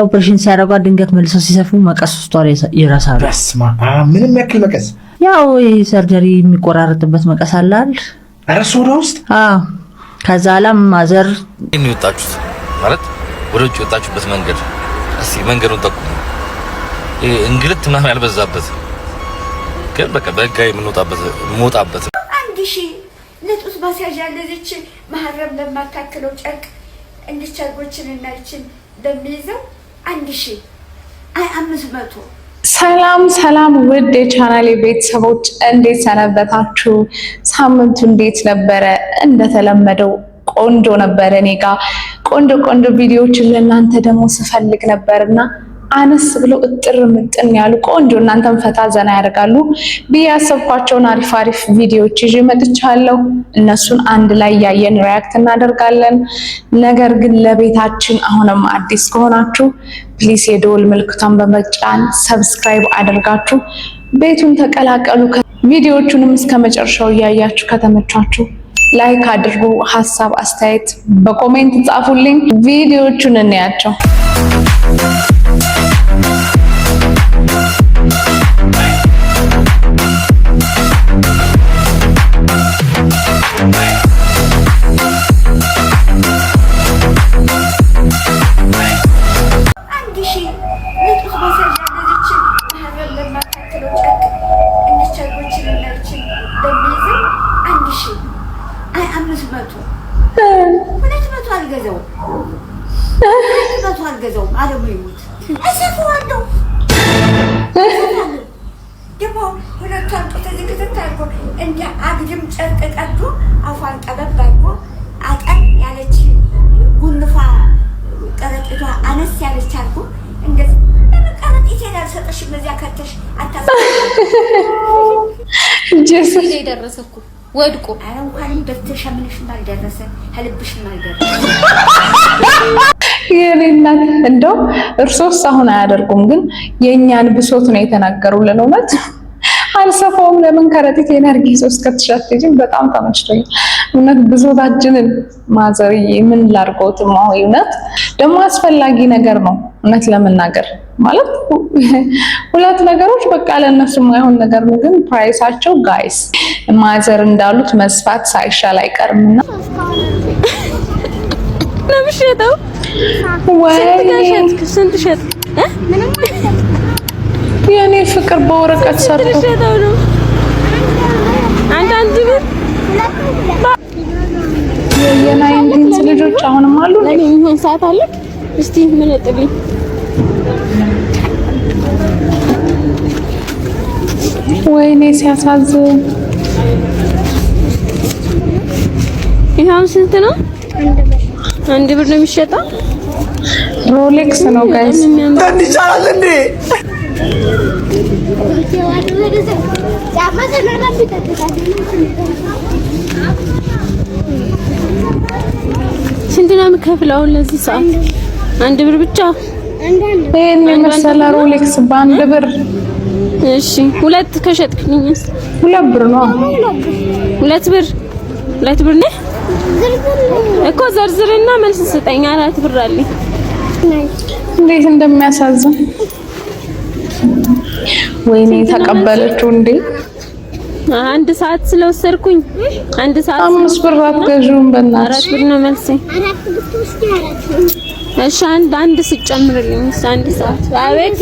ኦፕሬሽን ሲያደርጉ ድንገት መልሰው ሲሰፉ መቀስ ውስጧል ይረሳሉ። በስማ ምንም ያክል መቀስ ያው ይሄ ሰርጀሪ የሚቆራረጥበት መቀስ አለ አይደል? ኧረ ሶዳ ውስጥ ከዛ አለም ማዘር የሚወጣችሁት ማለት ወደ ውጭ ወጣችሁበት መንገድ እስቲ መንገዱን ጠቁሙ። እንግልት ምናምን ያልበዛበት ግን በቃ በጋይ የምንወጣበት አንድ ሺህ ለጡት ማስያዣ ለዚች ማህረም ለማታክለው ጨርቅ እንዲቻርጎችን እና ይችን በሚይዘው 1500 ሰላም ውድ የቻናሌ ቤተሰቦች እንዴት ሰነበታችሁ? ሳምንቱ እንዴት ነበረ? እንደተለመደው ቆንጆ ነበረ። እኔ ጋር ቆንጆ ቪዲዮዎችን ለእናንተ ደግሞ ስፈልግ ነበርና አነስ ብሎ እጥር ምጥን ያሉ ቆንጆ እናንተን ፈታ ዘና ያደርጋሉ ብዬ ያሰብኳቸውን አሪፍ ቪዲዮዎች ይዤ መጥቻለሁ። እነሱን አንድ ላይ ያየን ሪያክት እናደርጋለን። ነገር ግን ለቤታችን አሁንም አዲስ ከሆናችሁ ፕሊስ የደወል ምልክቷን በመጫን ሰብስክራይብ አድርጋችሁ ቤቱን ተቀላቀሉ። ቪዲዮዎቹንም እስከ መጨረሻው እያያችሁ ከተመቻችሁ ላይክ አድርጉ። ሀሳብ አስተያየት በኮሜንት ጻፉልኝ። ቪዲዮዎቹን እንያቸው። አልገዛውም አለሙ ይሙት እሰፋዋለሁ ደግሞ ሁለቱን ተዘግተት አድርጎ እንደ አግድም ጨርቅ ቀዶ አፏን ጠበብ አድርጎ አጠን ያለች ጉንፋ ቀረጥቷ አነስ ያለች አድርጎ እንደዚህ ለመቀረጥ ይችላል። ሰጠሽ በዚያ ከተሽ አታስብ ጀስ ደረሰኩ ወድቆ አረ እንኳንም በተሸምነሽ ማልደረሰ ህልብሽ ማልደረሰ የኔናት እንደው እርሶስ አሁን አያደርጉም፣ ግን የኛን ብሶት ነው የተናገሩልን። እውነት አልሰፋውም። ለምን ከረጢት ኤነርጂ ሶስት ከተሻተጅን በጣም ተመችቶኝ እውነት ብሶታችንን ማዘርዬ ምን ላድርገውት ነው። እውነት ደግሞ አስፈላጊ ነገር ነው። እውነት ለመናገር ማለት ሁለት ነገሮች በቃ ለነሱ የማይሆን ነገር ነው፣ ግን ፕራይሳቸው ጋይስ ማዘር እንዳሉት መስፋት ሳይሻል አይቀርምና ለምሽተው ስንት ሸጥ የኔ ፍቅር በወረቀት ሰርቶ ነው አንዳንድ ብር የናይንቲንስ ልጆች አሁንም አሉ። ለኔ ምን ሰዓት አለ? እስቲ ምን እጥልኝ ወይኔ ሲያሳዝን። ይሄው ስንት ነው? አንድ ብር ነው የሚሸጠው። ሮሌክስ ነው ጋይስ። ይቻላል እንዴ? ስንት ነው የምከፍለው ለዚህ ሰዓት? አንድ ብር ብቻ። ይሄን የመሰለ ሮሌክስ በአንድ ብር። እሺ ሁለት ከሸጥክኝስ? ሁለት ብር ነው። ሁለት ብር ነው እኮ ዘርዝርና መልስ ስጠኝ። አራት ብር አለኝ። እንዴት እንደሚያሳዝን ወይኔ ተቀበለችው እንዴ! አንድ ሰዓት ስለወሰድኩኝ አንድ ሰዓት 5 ብር አትገዥውም? በእናትሽ 4 ብር ነው መልሴ። እሺ አንድ ስጨምርልኝ አንድ ሰዓት አቤት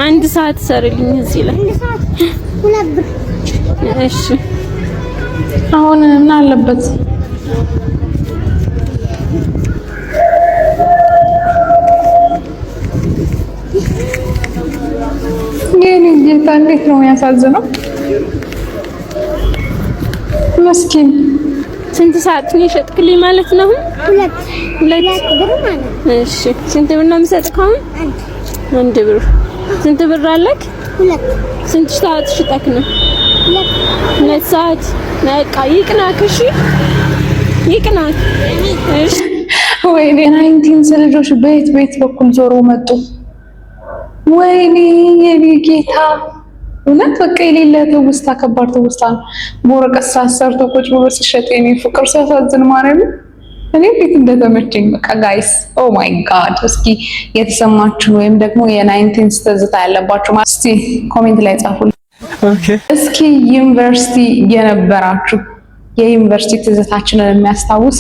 አንድ ሰዓት ሰርልኝ እዚህ ላይ እሺ አሁን ምን አለበት? የኔ ጌታ እንዴት ነው ያሳዝነው። መስኪን ስንት ሰዓት ነው የሸጥክልኝ ማለት ነው? ሁለት ብር ማለት። እሺ ስንት ብር ነው የምሰጥከው? አንድ ብር። ስንት ብር አለክ? ስንት ሰዓት ሽጠክ ነው? ሁለት ሰዓት። በቃ ይቅናክ። እሺ ይቅናክ። እሺ ወይኔ ናይንቲንስ ልጆች ቤት በኩል ዞሮ መጡ። ወይኔ የኔ ጌታ እውነት በቃ የሌለ ትውስታ፣ ከባድ ትውስታ ነው። በወረቀት ሳሰርቶ ቁጭ ብሎ ሲሸጥ የኔ ፍቅር ሲያሳዝን ማርያም እኔ ቤት እንደተመቸኝ በቃ ጋይስ ኦ ማይ ጋድ። እስኪ የተሰማችሁ ወይም ደግሞ የ19 ትዝታ ያለባችሁ እስቲ ኮሜንት ላይ ጻፉልኝ። እስኪ ዩኒቨርሲቲ የነበራችሁ የዩኒቨርሲቲ ትዝታችንን የሚያስታውስ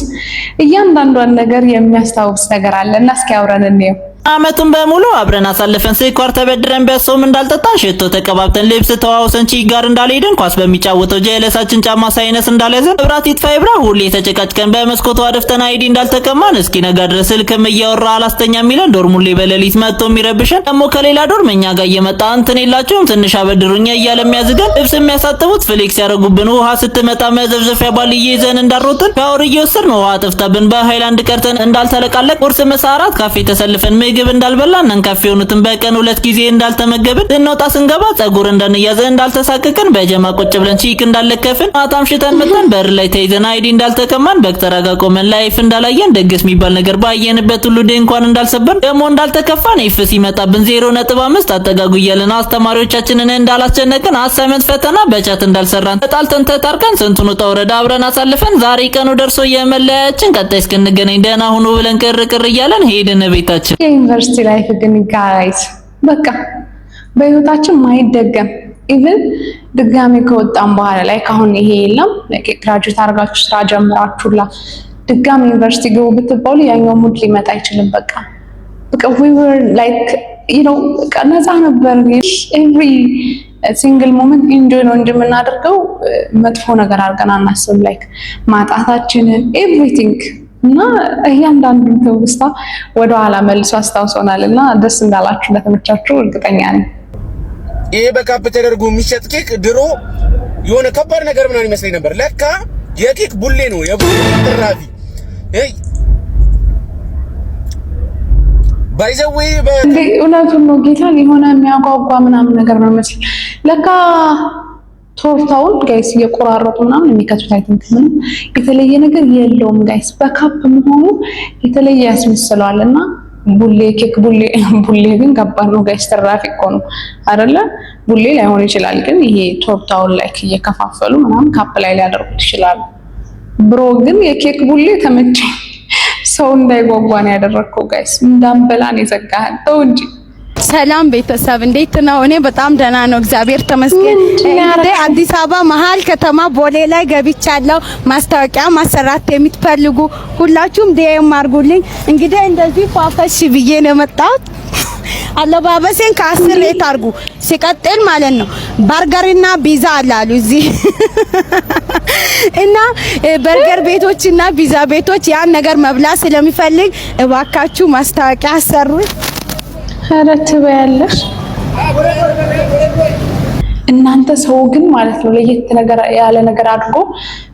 እያንዳንዷን ነገር የሚያስታውስ ነገር አለና እስኪ አብረን እንየው። አመቱን በሙሉ አብረን አሳልፈን ስኳር ተበድረን ቢያሶም እንዳልጠጣን ሽቶ ተቀባብተን ልብስ ተዋውሰን ቺ ጋር እንዳልሄድን ኳስ በሚጫወተው ጀለሳችን ጫማ ሳይነስ እንዳልያዘን ብራት ይጥፋ ይብራ ሁሌ ተጨቃጭቀን በመስኮቱ አድፍተን አይዲ እንዳልተቀማን እስኪ ነጋ ድረስ ስልክም እያወራ አላስተኛ የሚለን ዶርሙሌ በሌሊት መጥቶ የሚረብሸን ደግሞ ከሌላ ዶርም እኛ ጋር እየመጣ እንትን የላችሁም ትንሽ አበድሩኛ እያለ የሚያዝገን ልብስ የሚያሳጥቡት ፍሌክስ ያደረጉብን ውሃ ስትመጣ መዘፍዘፊያ ባልዬ ይዘን እንዳሮጥን ሻወር እየወሰድን ውሃ ጥፍታብን በሃይላንድ ቀርተን እንዳልተለቃለቅ ቁርስ ምሳ እራት ካፌ ተሰልፈን ምግብ እንዳልበላን ነንካፍ የሆኑትን በቀን 2 ጊዜ እንዳልተመገብን እንወጣ ስንገባ ጸጉር እንዳንያዘ እንዳልተሳቀቅን በጀማ ቁጭ ብለን ቺክ እንዳለከፍን ማታም ሽተን መተን በር ላይ ተይዘን አይዲ እንዳልተቀማን በክተራጋ ቆመን ላይፍ እንዳላየን ደግስ የሚባል ነገር ባየንበት ሁሉ ድንኳን እንዳልሰበርን ደግሞ እንዳልተከፋን ኢፍ ሲመጣብን 0.5 አጠጋጉ እያለን አስተማሪዎቻችንን እንዳላስጨነቅን አሳይመንት ፈተና በቻት እንዳልሰራን ተጣልተን ተጣርቀን ስንቱን ውጣ ውረድ አብረን አሳልፈን ዛሬ ቀኑ ደርሶ የመለያችን ቀጣይ እስክንገናኝ ደህና ሁኑ ብለን ቅርቅር እያለን ሄድን ቤታችን። ዩኒቨርሲቲ ላይፍ ግን ጋይስ በቃ በህይወታችን ማይደገም ኢቭን ድጋሜ ከወጣን በኋላ ላይ ካሁን ይሄ የለም ግራጁዌት አድርጋችሁ ስራ ጀምራችሁላ ድጋሜ ዩኒቨርሲቲ ግቡ ብትባሉ ያኛው ሙድ ሊመጣ አይችልም። በቃ we were like you know ነፃ ነበር። every single moment enjoy ነው እንጂ የምናደርገው መጥፎ ነገር አድርገን አናስብም። like ማጣታችንን everything እና እያንዳንዱን ትውስታ ወደ ኋላ መልሶ አስታውሶናልና ደስ እንዳላችሁ እንደተመቻችሁ እርግጠኛ ነኝ። ይሄ በካፕ ተደርጎ የሚሸጥ ኬክ ድሮ የሆነ ከባድ ነገር ምናምን ይመስለኝ ነበር። ለካ የኬክ ቡሌ ነው የቡሌ ትራፊ ባይዘዌ እውነቱን ነው ጌታ የሆነ የሚያጓጓ ምናምን ነገር ነው መስል ለካ ቶርታውን ጋይስ እየቆራረጡ ምናምን የሚከቱት አይተንክ ምንም የተለየ ነገር የለውም ጋይስ። በካፕ መሆኑ የተለየ ያስመስለዋልና ቡሌ ኬክ ቡሌ ግን ከባድ ነው ጋይስ። ትራፊክ እኮ ነው አይደለ? ቡሌ ላይሆን ይችላል ግን ይሄ ቶርታውን ላይ እየከፋፈሉ ምናምን ካፕ ላይ ሊያደርጉት ይችላሉ። ብሮ ግን የኬክ ቡሌ ተመቸኝ። ሰው እንዳይጓጓ ነው ያደረከው ጋይስ። እንዳንበላን የዘጋህን ተው እንጂ። ሰላም ቤተሰብ እንዴት ነው? እኔ በጣም ደህና ነው እግዚአብሔር ተመስገን። እንግዲህ አዲስ አበባ መሀል ከተማ ቦሌ ላይ ገብቻለሁ። ማስታወቂያ ማሰራት የምትፈልጉ ሁላችሁም ዲኤም አድርጉልኝ። እንግዲህ እንደዚህ ፏፈሽ ብዬ ነው የመጣሁት። አለባበሴን ከ10 ሬት አድርጉ። ሲቀጥል ማለት ነው በርገርና ፒዛ አላሉ እዚህ እና በርገር ቤቶችና ፒዛ ቤቶች ያን ነገር መብላት ስለሚፈልግ እባካችሁ ማስታወቂያ አሰሩኝ። ሀረት በያለሽ እናንተ ሰው ግን ማለት ነው ለየት ነገር ያለ ነገር አድርጎ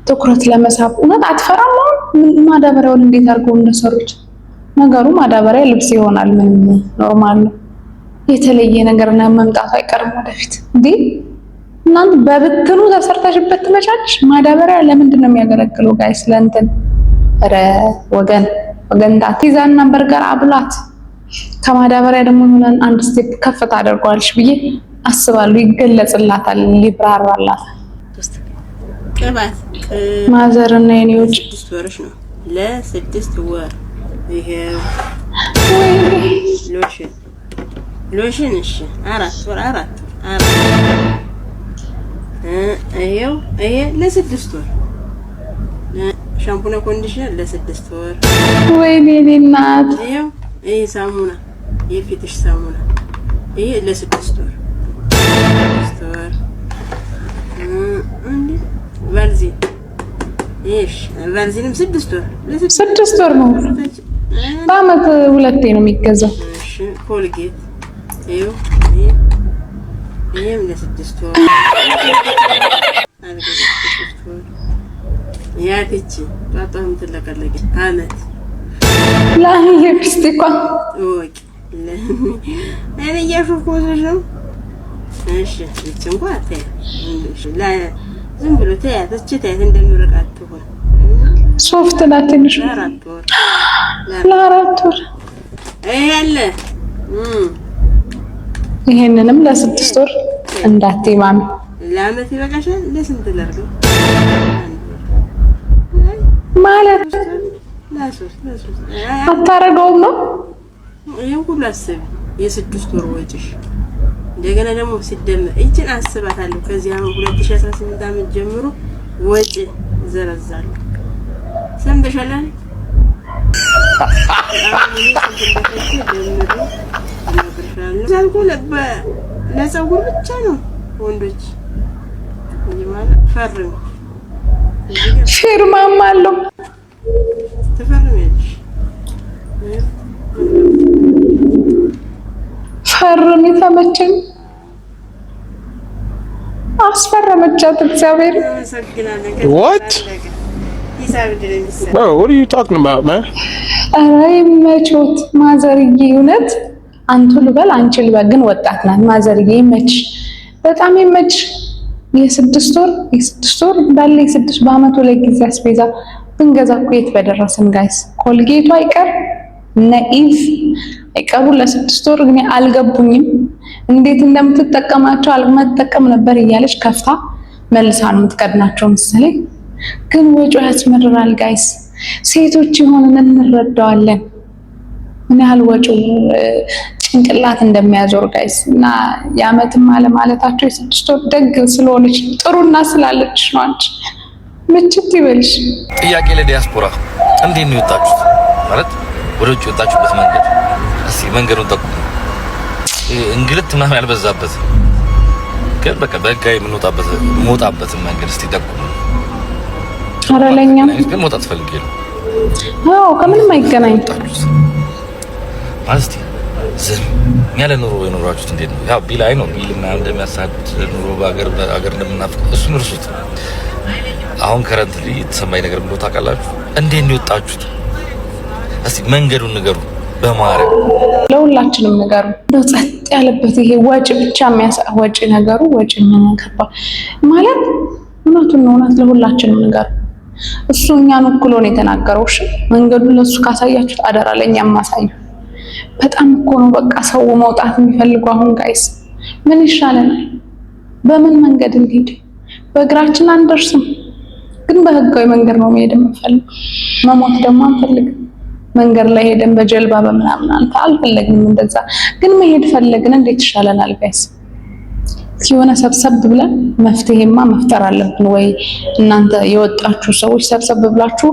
ትኩረት ለመሳብ እውነት አትፈራም? ማዳበሪያውን እንዴት አድርገው እንደሰሩት ነገሩ ማዳበሪያ ልብስ ይሆናል። ምንም ኖርማል ነው። የተለየ ነገር ነው መምጣቱ አይቀርም ወደፊት። እንዴ እናንተ በብትኑ ተሰርተሽበት ትመጫለሽ። ማዳበሪያ ለምንድን ነው የሚያገለግለው ጋይስ? ለእንትን ኧረ ወገን ዳቲዛና በርገር አብላት ከማዳበሪያ ደግሞ ሆነን አንድ ስቴፕ ከፍ ታደርጓልሽ ብዬ አስባለሁ። ይገለጽላታል፣ ይብራራላታል። ቅባት ማዘርና የኔዎች 6 ወርሽ ነው ለ6 ወር ይሄው ሎሽን እሺ 4 ወር ይሄው ይሄ ለ6 ወር ሻምፑና ኮንዲሽነር ለ6 ወር ወይኔ እናት ይሄው ይሄ ሳሙና የፊትሽ ሳሙና ይሄ ለ6 ወር እንዴ ቫልዚን እሺ ቫልዚንም 6 ወር ለ6 ወር ነው። በአመት 2 ነው የሚገዛው። እሺ ኮልጌት ይሄው ይሄም ለ6 ወር ያትቺ በጣም ትለቀለቀ አመት ለአንዴ ፒስቲኳ ወቂ እኔ ያሽፎሽ ነው። እሺ እቺን ጓቴ ላ ዝም ብሎ ተያተች እንደሚረቃት ትሆን ሶፍት ናት ትንሽ ለአራት ወር ያለ ይሄንንም ለ6 ወር እንዳትይ ማሚ። ለአመት ይበቃሻል። ለስንት ላርገው ማለት አታረገውም ነው ይሄን ሁሉ አስብ የ6 ወር ወጪሽ እንደገና ደግሞ ሲደመር እቺን አስባታለሁ ከዚህ አሁን 2018 ዓመት ጀምሮ ወጪ ዘረዛለሁ ሰምተሻል ዛልኩ ለፀጉር ብቻ ነው ወንዶች ይማል ፈርም ፊርማም አለው ተፈርሚያለሽ ፈርም ተመቸኝ አስፈረመቻት እግዚአብሔር What? Bro, what are you talking about, man? አይ መቾት ማዘርዬ እውነት አንቱ ልበል አንቺ ልበል ግን ወጣት ናት ማዘርዬ ይመች በጣም ይመች የ6 ወር እንዳለ የ6 በአመቱ ላይ ጊዜ አስቤዛ ብንገዛ እኮ የት በደረስን ጋይስ ኮልጌቱ አይቀር ነኢቭ አይቀሩ ለ6 ወር ግን አልገቡኝም እንዴት እንደምትጠቀማቸው አልመጠቀም ነበር እያለች ከፍታ መልሳ ነው የምትቀድናቸው መሰለኝ ግን ወጪው ያስመርራል ጋይስ ሴቶች ይሆንን እንረዳዋለን ምን ያህል ወጪው ጭንቅላት እንደሚያዞር ጋይስ እና ያመትም አለ ማለታቸው የ6 ወር ደግ ስለሆነች ጥሩና ስላለች ነው አንቺ ምችት ይበልሽ ጥያቄ ለዲያስፖራ እንዴት ነው የወጣችሁት ማለት ወደ ውጭ የወጣችሁበት መንገድ እስኪ መንገዱን ጠቁሙ እንግልት ምናምን ያልበዛበት ግን በቃ በህጋዊ የምንወጣበት መንገድ እስቲ ጠቁሙ አረለኛም ግን መውጣት ፈልጌ ነው አዎ ከምንም አይገናኝ ማለት ዝም ያለ ኑሮ የኖራችሁት እንዴት ነው ያው ቢላይ ነው ቢልና እንደሚያሳድድ ኑሮ በአገር እንደምናፍቅ እሱን እርሱት አሁን ከረንትሊ የተሰማኝ ነገር ብሎ ታውቃላችሁ እንዴት ነው የወጣችሁት እስቲ መንገዱን ንገሩ በማረግ ለሁላችንም ነገሩ እንደው ጸጥ ያለበት ይሄ ወጪ ብቻ ወጪ ነገሩ ወጪ ምን ከባ ማለት እውነቱን ነው እውነት ለሁላችንም ነገሩ እሱ እኛን ወክሎ ነው የተናገረው እሺ መንገዱን ለሱ ካሳያችሁት አደራ ለኛም ማሳዩ በጣም እኮ ነው በቃ ሰው መውጣት የሚፈልገው አሁን ጋይስ ምን ይሻለናል በምን መንገድ እንሂድ በእግራችን አንደርስም ግን በህጋዊ መንገድ ነው መሄድ የምንፈልገው መሞት ደግሞ አንፈልግም መንገድ ላይ ሄደን በጀልባ በመናምን አልፈለግንም እንደዛ ግን መሄድ ፈለግን እንዴት ይሻለናል ጋይስ ሲሆነ ሰብሰብ ብለን መፍትሄማ መፍጠር አለብን ወይ እናንተ የወጣችሁ ሰዎች ሰብሰብ ብላችሁ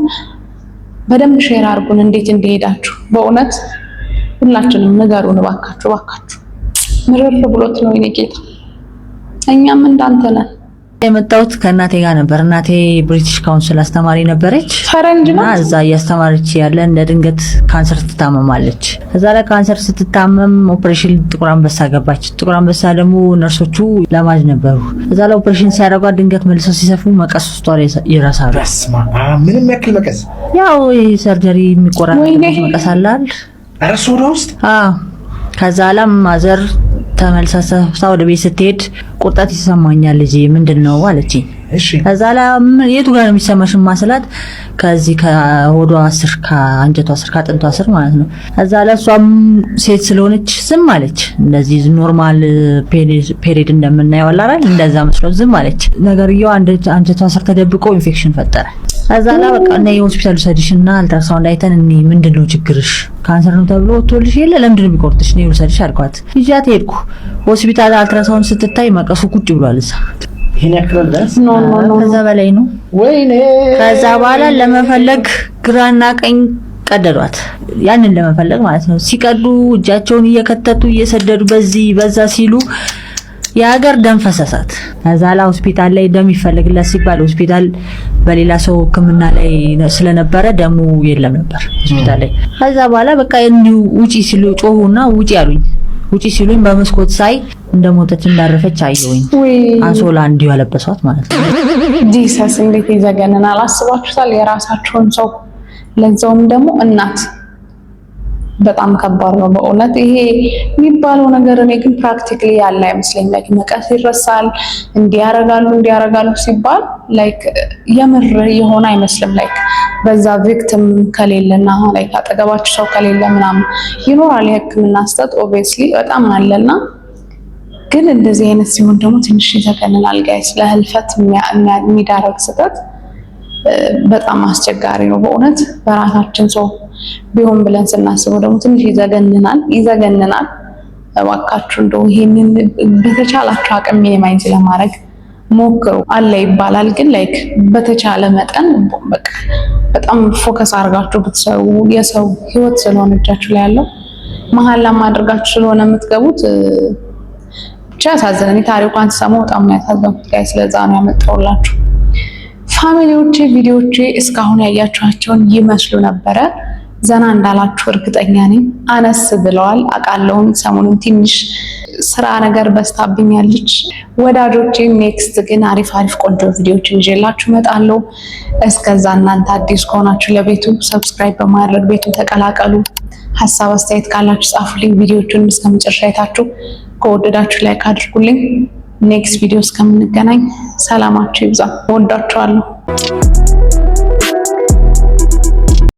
በደንብ ሼር አድርጉን እንዴት እንደሄዳችሁ በእውነት ሁላችንም ንገሩን ባካችሁ ምርር ብሎት ነው የኔ ጌታ እኛም እንዳንተ ነን የመጣሁት ከእናቴ ጋር ነበር እናቴ ብሪቲሽ ካውንስል አስተማሪ ነበረች ፈረንጅና እዛ እያስተማረች ያለ እንደ ድንገት ካንሰር ትታመማለች እዛ ላይ ካንሰር ስትታመም ኦፕሬሽን ጥቁር አንበሳ ገባች ጥቁር አንበሳ ደግሞ ነርሶቹ ለማጅ ነበሩ እዛ ላይ ኦፕሬሽን ሲያደርጓት ድንገት መልሰው ሲሰፉ መቀስ ውስጥ ይረሳሉ ምንም ያክል መቀስ ያው ሰርጀሪ የሚቆራረጥ መቀስ አላል አረሶዳ ውስጥ ከዛ አለም ማዘር ተመልሳ ወደ ቤት ስትሄድ ቁርጠት ይሰማኛል ልጅ ምንድነው አለችኝ እሺ ከዛ የቱ ጋር ነው የሚሰማሽ ማስላት ከዚህ ከሆዷ ስር ከአንጀቷ ስር ከአጥንቷ ስር ማለት ነው ከዛ እሷም ሴት ስለሆነች ዝም አለች እንደዚህ ኖርማል ፔሪድ እንደምናየው አይደል እንደዛ መስሎ ዝም አለች ነገርየው አንጀቷ ስር ተደብቆ ኢንፌክሽን ፈጠረ ከዛ በቃ ነይ ሆስፒታል ሰዲሽና አልትራሳውንድ አይተን እኔ ምንድነው ችግርሽ ካንሰር ነው ተብሎ ወጥቶልሽ የለ ለምንድነው የሚቆርጥሽ ነይ ሰዲሽ አልኳት ይዣት ሄድኩ ሆስፒታል አልትራሳውንድ ስትታይ መቀሱ ቁጭ ብሏል እዛ ይሄን ያክል ድረስ ኖ ከዛ በላይ ነው ወይኔ ከዛ በኋላ ለመፈለግ ግራና ቀኝ ቀደዷት ያንን ለመፈለግ ማለት ነው ሲቀዱ እጃቸውን እየከተቱ እየሰደዱ በዚህ በዛ ሲሉ የሀገር ደም ፈሰሳት ከዛ ሆስፒታል ላይ ደም ይፈልግላት ሲባል ሆስፒታል በሌላ ሰው ሕክምና ላይ ስለነበረ ደሙ የለም ነበር ሆስፒታል ላይ ከዛ በኋላ በቃ እንዲሁ ውጪ ሲሉ ጮሁና ውጪ ያሉኝ ውጪ ሲሉኝ በመስኮት ሳይ እንደሞተች እንዳረፈች አየሁኝ አንሶላ እንዲሁ ያለበሷት ማለት ነው ጂሰስ እንዴት ይዘገነናል አስባችሁታል የራሳቸውን ሰው ለዛውም ደግሞ እናት በጣም ከባድ ነው በእውነት ይሄ የሚባለው ነገር እኔ ግን ፕራክቲካሊ ያለ አይመስለኝም ላይክ መቀስ ይረሳል እንዲያረጋሉ ሲባል ላይክ የምር የሆነ አይመስልም ላይክ በዛ ቪክቲም ከሌለና ላይክ አጠገባችሁ ሰው ከሌለ ምናምን ይኖራል የህክምና ስህተት ኦብቪየስሊ በጣም አለና ግን እንደዚህ አይነት ሲሆን ደግሞ ትንሽ ይዘገነናል ጋይስ ለህልፈት የሚዳረግ ስህተት በጣም አስቸጋሪ ነው በእውነት በራሳችን ሰው ቢሆን ብለን ስናስበው ደግሞ ትንሽ ይዘገንናል። እባካችሁ እንደው ይሄንን በተቻላችሁ አቅም ሚኒማይዝ ለማድረግ ሞክሩ። አለ ይባላል ግን ላይክ በተቻለ መጠን በቃ በጣም ፎከስ አድርጋችሁ ብትሰሩ የሰው ህይወት ስለሆነ እጃችሁ ላይ ያለው መሀላም አድርጋችሁ ስለሆነ የምትገቡት ብቻ ያሳዝነኝ። ታሪኳን ስሰማው በጣም ነው ያሳዘንኩት ጋር ስለዛ ነው ያመጣሁላችሁ። ፋሚሊዎቼ ቪዲዮዎቼ እስካሁን ያያችኋቸውን ይመስሉ ነበረ። ዘና እንዳላችሁ እርግጠኛ ነኝ። አነስ ብለዋል አውቃለሁ። ሰሞኑን ትንሽ ስራ ነገር በስታብኛለች ወዳጆቼ። ኔክስት ግን አሪፍ ቆንጆ ቪዲዮዎችን ይዤላችሁ እመጣለሁ። እስከዛ እናንተ አዲስ ከሆናችሁ ለቤቱ ሰብስክራይብ በማድረግ ቤቱን ተቀላቀሉ። ሀሳብ አስተያየት ካላችሁ ጻፉልኝ። ቪዲዮዎቹን እስከመጨረሻ አይታችሁ ከወደዳችሁ ላይክ አድርጉልኝ። ኔክስት ቪዲዮ እስከምንገናኝ ሰላማችሁ ይብዛ። ወዳችኋለሁ።